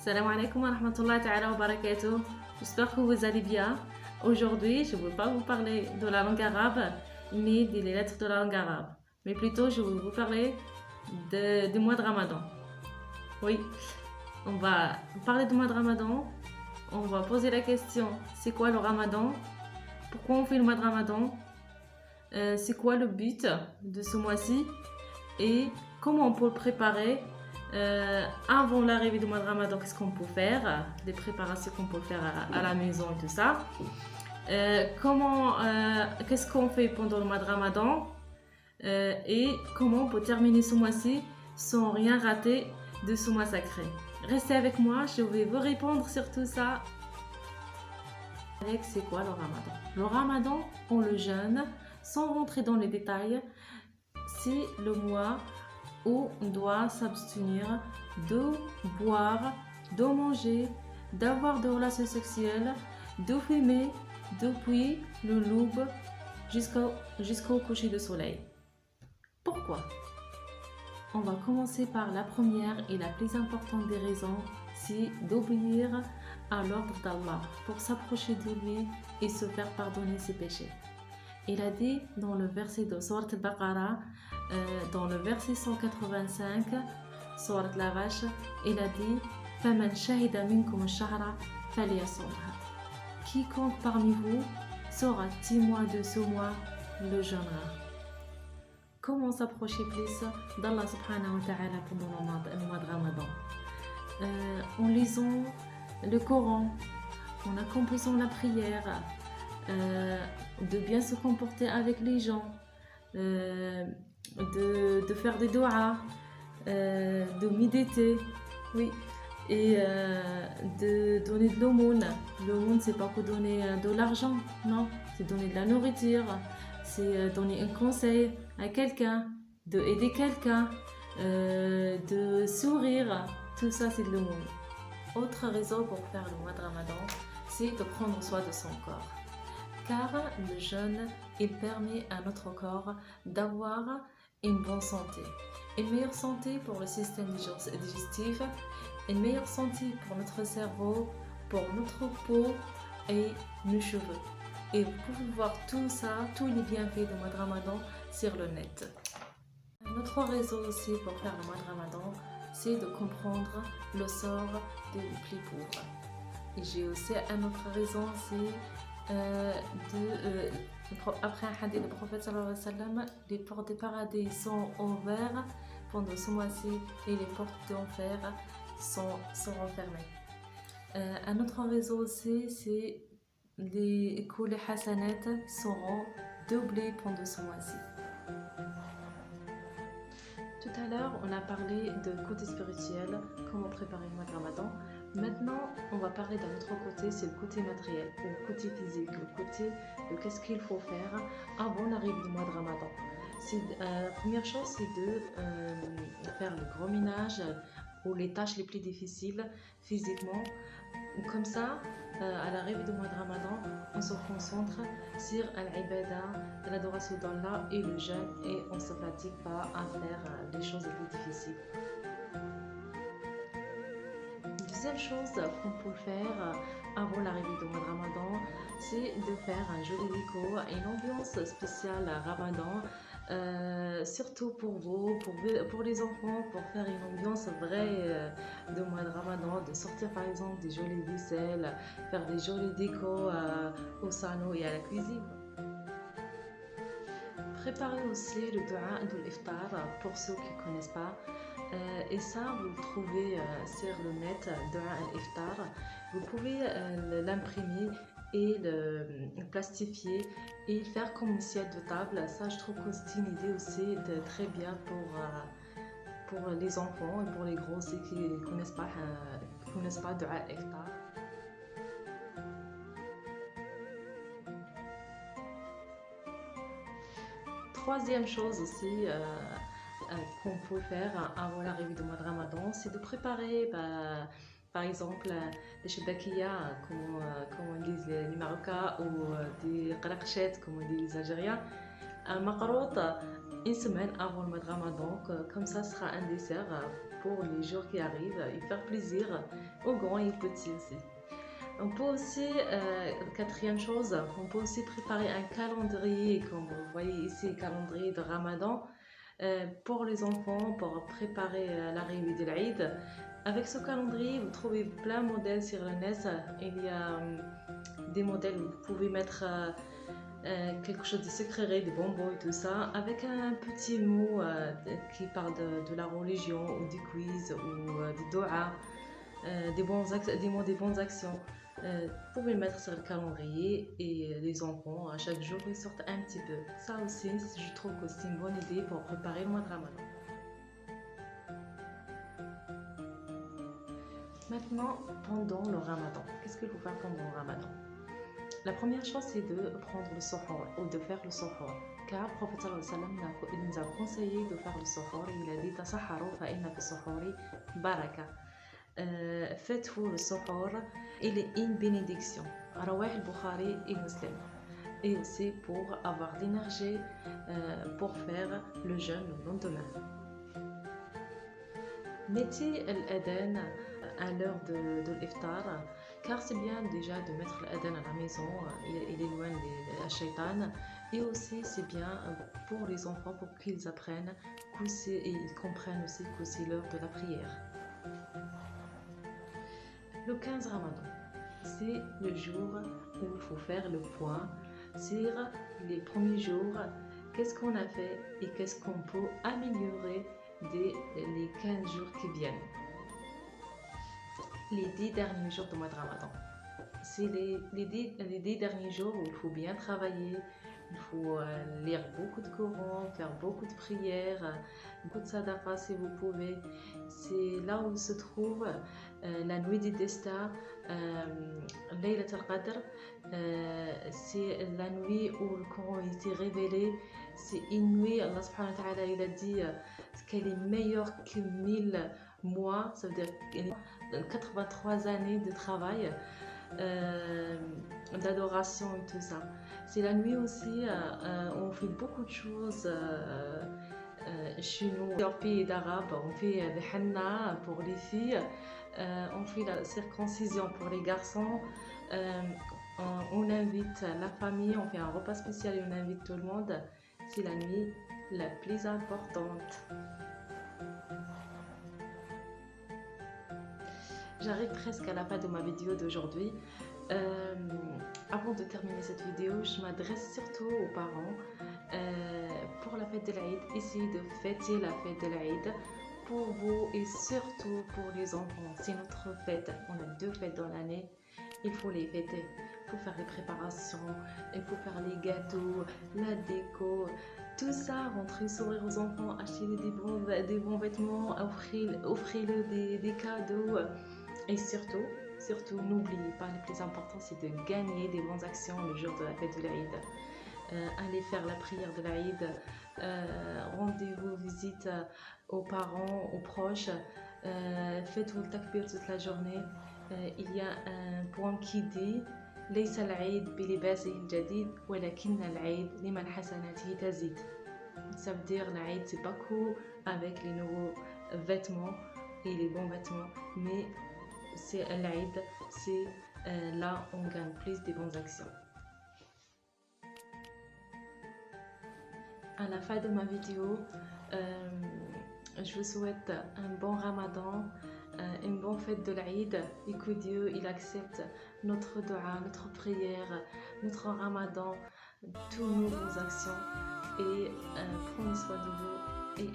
Salam alaikum wa rahmatullahi ta'ala wa barakatuh. J'espère que vous allez bien. Aujourd'hui, je ne veux pas vous parler de la langue arabe, ni des lettres de la langue arabe. Mais plutôt, je vais vous parler du mois de Ramadan. Oui, on va parler du mois de Ramadan. On va poser la question, c'est quoi le Ramadan? Pourquoi on fait le mois de Ramadan? C'est quoi le but de ce mois-ci? Et comment on peut le préparer? Avant l'arrivée du mois de Ramadan, qu'est-ce qu'on peut faire, les préparations qu'on peut faire à la maison et tout ça. Qu'est-ce qu'on fait pendant le mois de Ramadan, et comment on peut terminer ce mois-ci sans rien rater de ce mois sacré. Restez avec moi, je vais vous répondre sur tout ça. C'est quoi le Ramadan? Le Ramadan, on le jeûne, sans rentrer dans les détails, c'est le mois où on doit s'abstenir de boire, de manger, d'avoir des relations sexuelles, de fumer depuis le l'aube jusqu'au coucher du soleil. Pourquoi? On va commencer par la première et la plus importante des raisons, c'est d'obéir à l'ordre d'Allah pour s'approcher de lui et se faire pardonner ses péchés. Il a dit dans le verset de Surat al-Baqarah, dans le verset 185, Surat la Vache, il a dit فَمَنْ شَهِدَ مِنْكُمُ الشَّهْرَ فَلْيَصُمْهُ. Quiconque parmi vous sera témoin de ce mois le jeûnera. Comment s'approcher plus d'Allah subhanahu wa ta'ala pendant le mois de Ramadan? En lisant le Coran, en accomplissant la prière, de bien se comporter avec les gens, de faire des doigts, de méditer, oui, et de donner de l'aumône. L'aumône, c'est pas que donner de l'argent, non, c'est donner de la nourriture, c'est donner un conseil à quelqu'un, de aider quelqu'un, de sourire, tout ça c'est de l'aumône. Autre raison pour faire le mois de Ramadan, c'est de prendre soin de son corps. Car le jeûne, il permet à notre corps d'avoir une bonne santé. Une meilleure santé pour le système digestif, une meilleure santé pour notre cerveau, pour notre peau et nos cheveux. Et vous pouvez voir tout ça, tous les bienfaits du mois de Ramadan sur le net. Une autre raison aussi pour faire le mois de Ramadan, c'est de comprendre le sort des plus pauvres. Et j'ai aussi une autre raison, c'est après un hadith du prophète sallallahu alayhi wa sallam, les portes des paradis sont ouvertes pendant ce mois-ci et les portes d'enfer sont refermées. Un autre raison aussi, c'est que les hasanat seront doublés pendant ce mois-ci. Tout à l'heure, on a parlé de côté spirituel, comment préparer le mois de Ramadan. Maintenant, on va parler d'un autre côté, c'est le côté matériel, le côté physique, le côté de qu'est-ce qu'il faut faire avant l'arrivée du mois de Ramadan. La première chose, c'est de faire le gros ménage ou les tâches les plus difficiles physiquement. Comme ça, à l'arrivée du mois de Ramadan, on se concentre sur l'ibada, l'adoration d'Allah et le jeûne, et on ne se fatigue pas à faire les choses les plus difficiles. Deuxième chose qu'on peut faire avant l'arrivée du mois de Ramadan, c'est de faire un joli déco, une ambiance spéciale à Ramadan, surtout pour vous, pour les enfants, pour faire une ambiance vraie de mois de Ramadan, de sortir par exemple des jolies vaisselles, faire des jolis décos au salon et à la cuisine. Préparez aussi le dua de l'iftar pour ceux qui ne connaissent pas. Et ça, vous le trouvez sur le net, dua al-iftar. Vous pouvez l'imprimer et le plastifier et faire comme une assiette de table. Ça, je trouve que c'est une idée aussi très bien pour les enfants et pour les gros aussi qui ne connaissent pas dua al-iftar. Troisième chose aussi qu'on peut faire avant l'arrivée du mois de Ramadan, c'est de préparer par exemple des chebakia, comme on dit les Marocains, ou des qaraqchettes, comme on dit les Algériens. un macarotte une semaine avant le mois de Ramadan, comme ça sera un dessert pour les jours qui arrivent et faire plaisir aux grands et aux petits aussi. On peut aussi, quatrième chose, on peut aussi préparer un calendrier, comme vous voyez ici, calendrier de Ramadan, pour les enfants, pour préparer l'arrivée de l'Aïd. Avec ce calendrier, vous trouvez plein de modèles sur le net. Il y a des modèles où vous pouvez mettre quelque chose de sucré, des bonbons et tout ça, avec un petit mot qui parle de la religion ou du quiz ou des doigts, des mots des bonnes actions. Vous pouvez le mettre sur le calendrier et les enfants, à chaque jour, ils sortent un petit peu. Ça aussi, je trouve que c'est une bonne idée pour préparer le mois de Ramadan. Maintenant, pendant le Ramadan, qu'est-ce qu'il faut faire pendant le Ramadan? La première chose, c'est de prendre le suhoor ou de faire le suhoor. Car le prophète nous a conseillé de faire le suhoor. Il a dit tasaharu fa inna fi suhoori baraka. Faites-vous le suhoor, il est une bénédiction. Rawah al-Bukhari et Muslim. Et aussi pour avoir l'énergie pour faire le jeûne le lendemain. Mettez l'adhan à l'heure de l'iftar, car c'est bien déjà de mettre l'adhan à la maison, il est loin des shaitan, et aussi c'est bien pour les enfants pour qu'ils apprennent et ils comprennent aussi que c'est l'heure de la prière. Le 15 Ramadan, c'est le jour où il faut faire le point sur les premiers jours, qu'est-ce qu'on a fait et qu'est-ce qu'on peut améliorer les 15 jours qui viennent. Les 10 derniers jours du mois de Ramadan. C'est les 10 derniers jours où il faut bien travailler, il faut lire beaucoup de Coran, faire beaucoup de prières, beaucoup de sadaqa si vous pouvez. C'est là où se trouve la nuit du destin, Laylat al-Qadr. C'est la nuit où le Coran a été révélé. C'est une nuit, Allah subhanahu wa ta'ala, il a dit qu'elle est meilleure que 1000 mois, ça veut dire 83 années de travail, d'adoration et tout ça. C'est la nuit aussi où on fait beaucoup de choses chez nous. Dans le pays d'Arabe, on fait des henna pour les filles, on fait la circoncision pour les garçons, on invite la famille, on fait un repas spécial et on invite tout le monde. C'est la nuit la plus importante. J'arrive presque à la fin de ma vidéo d'aujourd'hui. Avant de terminer cette vidéo, je m'adresse surtout aux parents. Pour la fête de l'Aïd, essayez de fêter la fête de l'Aïd pour vous et surtout pour les enfants. C'est notre fête. On a 2 fêtes dans l'année. Il faut les fêter. Il faut faire les préparations, il faut faire les gâteaux, la déco. Tout ça, rentrer le sourire aux enfants, acheter des bons vêtements, offrir des cadeaux. Et surtout, n'oubliez pas, le plus important, c'est de gagner des bonnes actions le jour de la fête de l'Aïd. Allez faire la prière de l'Aïd, rendez-vous, visite aux parents, aux proches, faites-vous le takbir toute la journée. Il y a un point qui dit ليس العيد بلباسه الجديد ولكن العيد لمن حسناته تزيد. Ça veut dire l'Aïd, c'est pas cool avec les nouveaux vêtements et les bons vêtements, mais c'est l'Aïd, c'est là on gagne plus des bonnes actions. À la fin de ma vidéo, je vous souhaite un bon Ramadan, une bonne fête de l'Aïd et que Dieu il accepte notre dua, notre prière, notre Ramadan, toutes nos actions et prenez soin de vous et